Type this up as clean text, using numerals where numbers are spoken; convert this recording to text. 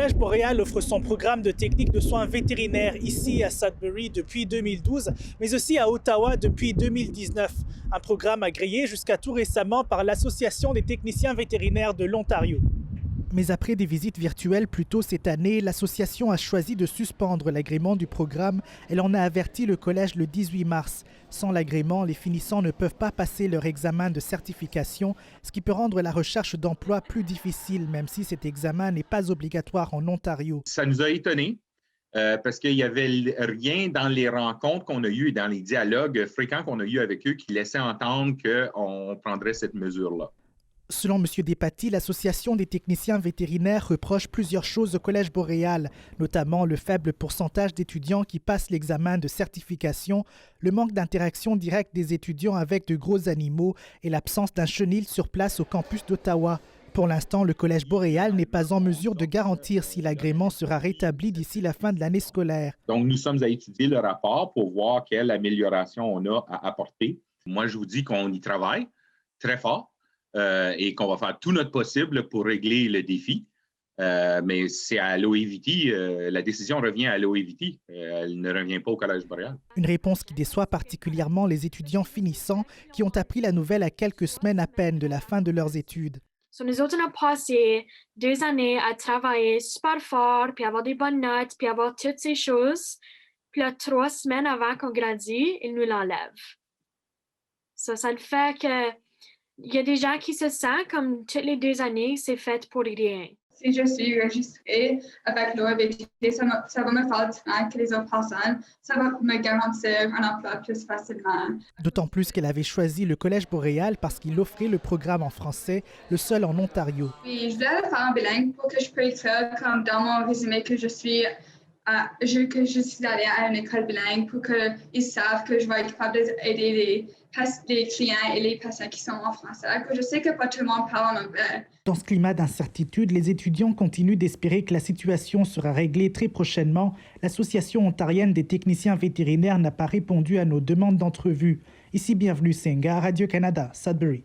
Collège Boréal offre son programme de technique de soins vétérinaires ici à Sudbury depuis 2012, mais aussi à Ottawa depuis 2019. Un programme agréé jusqu'à tout récemment par l'Association des techniciens vétérinaires de l'Ontario. Mais après des visites virtuelles plus tôt cette année, l'association a choisi de suspendre l'agrément du programme. Elle en a averti le collège le 18 mars. Sans l'agrément, les finissants ne peuvent pas passer leur examen de certification, ce qui peut rendre la recherche d'emploi plus difficile, même si cet examen n'est pas obligatoire en Ontario. Ça nous a étonnés parce qu'il n'y avait rien dans les rencontres qu'on a eues et dans les dialogues fréquents qu'on a eus avec eux qui laissaient entendre qu'on prendrait cette mesure-là. Selon M. Despatie, l'Association des techniciens vétérinaires reproche plusieurs choses au Collège Boréal, notamment le faible pourcentage d'étudiants qui passent l'examen de certification, le manque d'interaction directe des étudiants avec de gros animaux et l'absence d'un chenil sur place au campus d'Ottawa. Pour l'instant, le Collège Boréal n'est pas en mesure de garantir si l'agrément sera rétabli d'ici la fin de l'année scolaire. Donc, nous sommes à étudier le rapport pour voir quelle amélioration on a à apporter. Moi, je vous dis qu'on y travaille très fort. Et qu'on va faire tout notre possible pour régler le défi. Mais c'est à l'OEVT, la décision revient à l'OEVT, elle ne revient pas au Collège Boréal. Une réponse qui déçoit particulièrement les étudiants finissants qui ont appris la nouvelle à quelques semaines à peine de la fin de leurs études. Nous autres, on a passé 2 années à travailler super fort, puis avoir des bonnes notes, puis avoir toutes ces choses. Puis là, 3 semaines avant qu'on grandit, ils nous l'enlèvent. Ça le fait que il y a des gens qui se sentent comme toutes les 2 années, c'est fait pour rien. Si je suis enregistrée avec l'OEVT, ça va me faire différent que les autres personnes. Ça va me garantir un emploi plus facilement. D'autant plus qu'elle avait choisi le Collège Boréal parce qu'il offrait le programme en français, le seul en Ontario. Oui, je voulais le faire en bilingue pour que je puisse écrire comme dans mon résumé que je suis allée à une école bilingue pour qu'ils savent que je vais être capable d'aider les clients et les patients qui sont en français. Je sais que pas tout le monde parle en anglais. Dans ce climat d'incertitude, les étudiants continuent d'espérer que la situation sera réglée très prochainement. L'Association ontarienne des techniciens vétérinaires n'a pas répondu à nos demandes d'entrevue. Ici, bienvenue Senga, Radio-Canada, Sudbury.